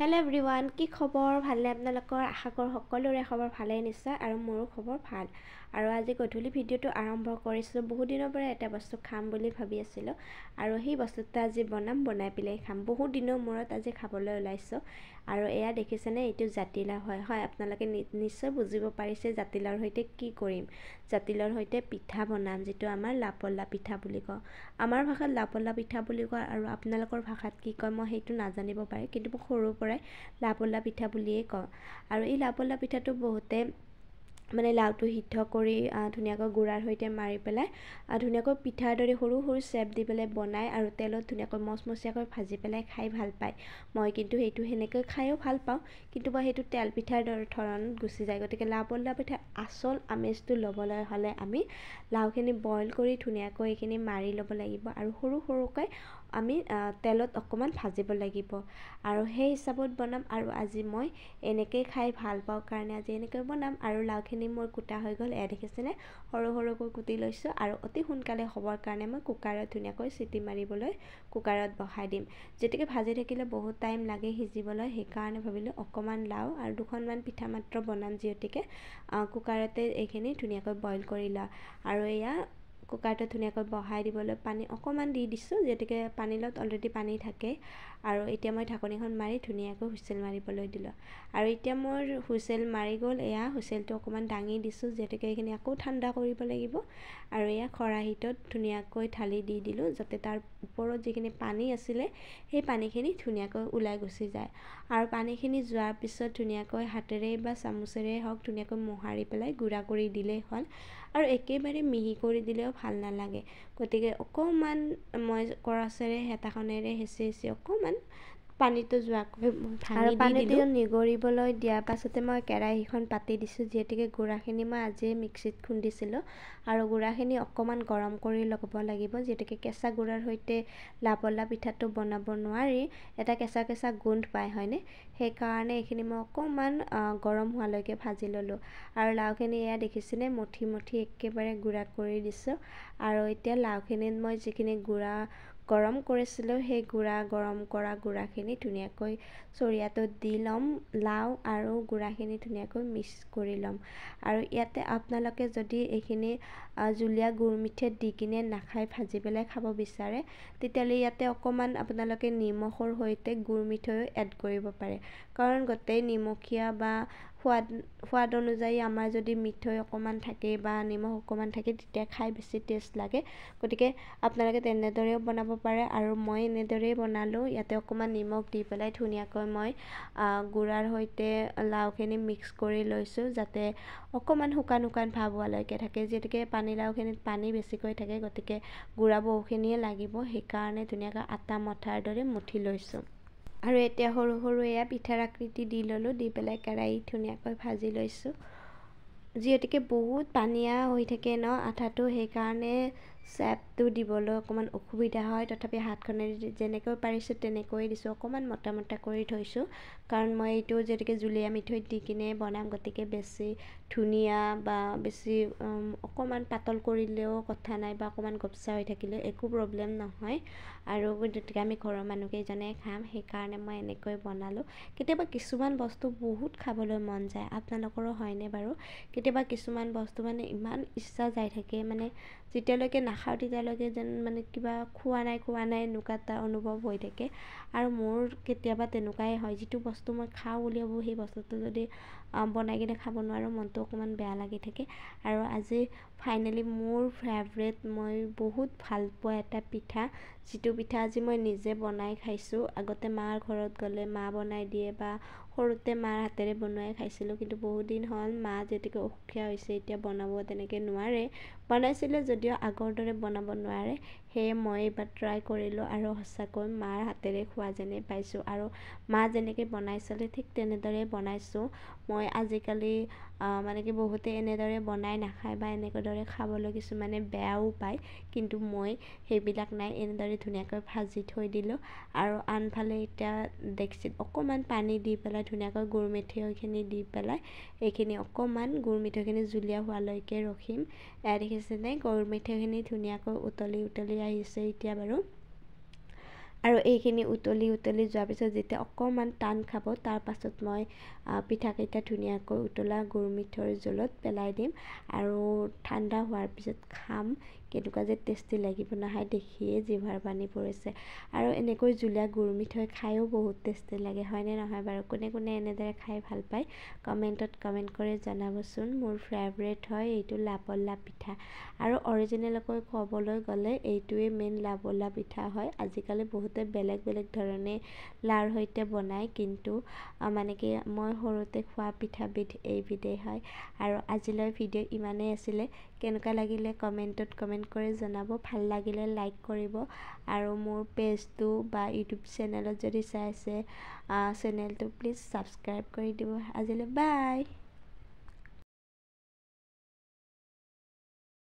Hello' everyone, কি খবৰ? ভালনে আপোনালোকৰ? আশা কৰোঁ সকলোৰে খবৰ ভালেই নিশ্চয়, আৰু মোৰো খবৰ ভাল। আৰু আজি গধূলি ভিডিঅ'টো আৰম্ভ কৰিছিলোঁ। বহুত দিনৰ পৰা এটা বস্তু খাম বুলি ভাবি আছিলোঁ, আৰু সেই বস্তুটো আজি বনাই পেলাই খাম। বহুত দিনৰ মূৰত আজি খাবলৈ ওলাইছোঁ। আৰু এয়া দেখিছেনে, এইটো জাতিলাও হয়। আপোনালোকে নিশ্চয় বুজিব পাৰিছে জাতিলাওৰ সৈতে কি কৰিম। জাতিলাওৰ সৈতে পিঠা বনাম, যিটো আমাৰ লাপলা পিঠা বুলি কওঁ। আমাৰ ভাষাত লাপলা পিঠা বুলি কয়, আৰু আপোনালোকৰ ভাষাত কি কয় মই সেইটো নাজানিব পাৰে, কিন্তু মই সৰুৰ পৰাই লাপলা পিঠা বুলিয়েই কওঁ। আৰু এই লাপলা পিঠাটো বহুতে লাওটো সিদ্ধ কৰি ধুনীয়াকৈ গুড়াৰ সৈতে মাৰি পেলাই ধুনীয়াকৈ পিঠাৰ দৰে সৰু সৰু চেপ দি পেলাই বনায়, আৰু তেলত ধুনীয়াকৈ মচমচীয়াকৈ ভাজি পেলাই খাই ভাল পায়। মই কিন্তু সেইটো সেনেকৈ খায়ো ভাল পাওঁ, কিন্তু মই সেইটো তেল পিঠাৰ ধৰণত গুচি যায়। গতিকে লাপলা পিঠাৰ আচল আমেজটো ল'বলৈ হ'লে আমি লাওখিনি বইল কৰি ধুনীয়াকৈ এইখিনি মাৰি ল'ব লাগিব, আৰু সৰু সৰুকৈ আমি তেলত অকণমান ভাজিব লাগিব, আৰু সেই হিচাপত বনাম। আৰু আজি মই এনেকৈ খাই ভাল পাওঁ কাৰণে আজি এনেকৈ বনাম। আৰু লাওখিনি মোৰ কুটা হৈ গ'ল, এয়া দেখিছেনে, সৰু সৰুকৈ কুটি লৈছোঁ। আৰু অতি সোনকালে হ'বৰ কাৰণে মই কুকাৰত ধুনীয়াকৈ চিটি মাৰিবলৈ কুকাৰত বহাই দিম। যেতিয়াকৈ ভাজি থাকিলে বহুত টাইম লাগে সিজিবলৈ, সেইকাৰণে ভাবিলোঁ অকণমান লাও আৰু দুখনমান পিঠা মাত্ৰ বনাম, যিহেতুকে কুকাৰতে এইখিনি ধুনীয়াকৈ বইল কৰি লওঁ। আৰু এয়া কুকাৰটো ধুনীয়াকৈ বহাই দিবলৈ পানী অকণমান দি দিছোঁ, যিহেতুকে পানীৰ লগত অলৰেডি পানী থাকে। আৰু এতিয়া মই ঢাকনিখন মাৰি ধুনীয়াকৈ হুইচেল মাৰিবলৈ দিলোঁ। আৰু এতিয়া মোৰ হুইচেল মাৰি গ'ল, এয়া হুইচেলটো অকণমান দাঙি দিছোঁ, যিহেতুকে এইখিনি আকৌ ঠাণ্ডা কৰিব লাগিব। আৰু এয়া খৰাহীটোত ধুনীয়াকৈ ঢালি দি দিলোঁ, যাতে তাৰ ওপৰত যিখিনি পানী আছিলে সেই পানীখিনি ধুনীয়াকৈ ওলাই গুচি যায়। আৰু পানীখিনি যোৱাৰ পিছত ধুনীয়াকৈ হাতেৰে বা চামুচেৰে হওক ধুনীয়াকৈ মোহাৰি পেলাই গুড়া কৰি দিলেই হ'ল। আৰু একেবাৰে মিহি কৰি দিলেও ভাল নালাগে, গতিকে অকণমান মই কৰচেৰে হেতাখনেৰে হেঁচি অকণমান পানীটো যোৱাকৈ ভাঙি দি পানীটো নিগৰিবলৈ দিয়াৰ পাছতে মই কেৰাহীখন পাতি দিছোঁ, যিহেতুকে গুড়াখিনি মই আজিয়ে মিক্সিত খুন্দিছিলোঁ। আৰু গুড়াখিনি অকণমান গৰম কৰি ল'ব লাগিব, যিহেতুকে কেঁচা গুড়াৰ সৈতে লাপলা পিঠাটো বনাব নোৱাৰি, এটা কেঁচা কেঁচা গোন্ধ পায়, হয়নে? সেইকাৰণে এইখিনি মই অকণমান গৰম হোৱালৈকে ভাজি ল'লোঁ। আৰু লাওখিনি এয়া দেখিছেনে, মুঠি মুঠি একেবাৰে গুড়া কৰি দিছোঁ। আৰু এতিয়া লাওখিনিত মই যিখিনি গুড়া গৰম কৰিছিলোঁ, সেই গৰম কৰা গুড়াখিনি ধুনীয়াকৈ চৰিয়াটোত দি ল'ম। লাও আৰু গুড়াখিনি ধুনীয়াকৈ মিক্স কৰি ল'ম। আৰু ইয়াতে আপোনালোকে যদি এইখিনি জুলীয়া গুড় মিঠৈ দি কিনে নাখায়, ভাজি পেলাই খাব বিচাৰে, তেতিয়াহ'লে ইয়াতে অকণমান আপোনালোকে নিমখৰ সৈতে গুড় মিঠৈও এড কৰিব পাৰে। কাৰণ গোটেই নিমখীয়া বা সোৱাদ অনুযায়ী আমাৰ যদি মিঠৈ অকণমান থাকে বা নিমখ অকণমান থাকে, তেতিয়া খাই বেছি টেষ্ট লাগে। গতিকে আপোনালোকে তেনেদৰেও বনাব পাৰে, আৰু মই এনেদৰেই বনালোঁ। ইয়াতে অকণমান নিমখ দি পেলাই ধুনীয়াকৈ মই গুড়াৰ সৈতে লাওখিনি মিক্স কৰি লৈছোঁ, যাতে অকণমান শুকান ভাৱ হোৱালৈকে থাকে, যিহেতুকে পানীলাওখিনিত পানী বেছিকৈ থাকে, গতিকে গুড়া বহুখিনিয়ে লাগিব। সেইকাৰণে ধুনীয়াকৈ আটা মঠাৰ দৰে মঠি লৈছোঁ। আৰু এতিয়া সৰু সৰু এয়া পিঠাৰ আকৃতি দি ল'লোঁ, দি পেলাই কেৰাহীত ধুনীয়াকৈ ভাজি লৈছোঁ। যিহেতুকে বহুত পানীয়া হৈ থাকে ন আঠাটো, সেইকাৰণে চেপটো দিবলৈ অকণমান অসুবিধা হয়। তথাপি হাতখনেৰে যেনেকৈ পাৰিছোঁ তেনেকৈ দিছোঁ, অকণমান মোটা কৰি থৈছোঁ। কাৰণ মই এইটো যিহেতুকে জুলীয়া মিঠৈত দি কিনে বনাম, গতিকে বেছি ধুনীয়া বা বেছি অকণমান পাতল কৰিলেও কথা নাই, বা অকণমান গপচা হৈ থাকিলেও একো প্ৰব্লেম নহয়। আৰু গতিকে আমি ঘৰৰ মানুহকেইজনে খাম, সেইকাৰণে মই এনেকৈ বনালোঁ। কেতিয়াবা কিছুমান বস্তু বহুত খাবলৈ মন যায়, আপোনালোকৰো হয়নে বাৰু? কেতিয়াবা কিছুমান বস্তু ইমান ইচ্ছা যাই থাকে, যেতিয়ালৈকে নাখাওঁ তেতিয়ালৈকে যেন কিবা খোৱা নাই এনেকুৱা এটা অনুভৱ হৈ থাকে। আৰু মোৰ কেতিয়াবা তেনেকুৱাই হয়, যিটো বস্তু মই খাওঁ বুলি ভাবোঁ সেই বস্তুটো যদি বনাই কিনে খাব নোৱাৰোঁ, মনটো অকণমান বেয়া লাগি থাকে। আৰু আজি ফাইনেলি মোৰ ফেভৰেট, মই বহুত ভাল পোৱা এটা পিঠা, যিটো পিঠা আজি মই নিজে বনাই খাইছোঁ। আগতে মাৰ ঘৰত গ'লে মা বনাই দিয়ে, বা সৰুতে মাৰ হাতেৰে বনাই খাইছিলোঁ, কিন্তু বহুত দিন হ'ল মা যিহেতুকে অসুখীয়া হৈছে, এতিয়া বনাব তেনেকৈ নোৱাৰে। বনাইছিলে যদিও আগৰ দৰে বনাব নোৱাৰে, সেয়ে মই এইবাৰ ট্ৰাই কৰিলোঁ, আৰু সঁচাকৈ মাৰ হাতেৰে খোৱা যেনেই পাইছোঁ। আৰু মা যেনেকৈ বনাইছিলে ঠিক তেনেদৰে বনাইছোঁ। মই আজিকালি বহুতে এনেদৰে বনাই নাখায়, বা এনেদৰে খাবলৈ কিছুমানে বেয়াও পায়, কিন্তু মই সেইবিলাক নাই, এনেদৰে ধুনীয়াকৈ ভাজি থৈ দিলোঁ। আৰু আনফালে এতিয়া ডেক্সিত অকণমান পানী দি পেলাই ধুনীয়াকৈ গুড় মিঠৈখিনি দি পেলাই এইখিনি অকণমান গুড় মিঠৈখিনি জুলীয়া হোৱালৈকে ৰখিম। এয়া দেখিছেনে, গুড় মিঠৈখিনি ধুনীয়াকৈ উতলি আহিছে এতিয়া বাৰু। আৰু এইখিনি উতলি যোৱাৰ পিছত যেতিয়া অকণমান টান খাব তাৰ পাছত মই পিঠাকেইটা ধুনীয়াকৈ উতলা গুৰ মিঠৈৰ জোলত পেলাই দিম আৰু ঠাণ্ডা হোৱাৰ পিছত খাম। কেনেকুৱা যে টেষ্টি লাগিব নহয়, দেখিয়ে জিভাৰ পানী পৰিছে। আৰু এনেকৈ জুলীয়া গুৰ মিঠৈ খায়ো বহুত টেষ্টি লাগে, হয়নে নহয় বাৰু? কোনে কোনে এনেদৰে খাই ভাল পায় কমেণ্টত কমেণ্ট কৰি জনাবচোন। মোৰ ফেভৰেট হয় এইটো লাবলা পিঠা। আৰু অৰিজিনেলকৈ ক'বলৈ গ'লে এইটোৱে মেইন লাবলা পিঠা হয়। আজিকালি বহুতে বেলেগ বেলেগ ধৰণে লাৰ সৈতে বনায়, কিন্তু মানে কি মই সৰুতে খোৱা পিঠাবিধ এইবিধেই হয়। আৰু আজিলৈ ভিডিঅ' ইমানেই আছিলে। কেনেকুৱা লাগিলে কমেণ্টত কমেণ্ট কৰি জনাব। ভাল লাগিলে লাইক কৰিব আৰু মোৰ পেজটো বা ইউটিউব চেনেলত যদি চাই আছে চেনেলটো প্লিজ ছাবস্ক্ৰাইব কৰি দিব। আজিলৈ বাই।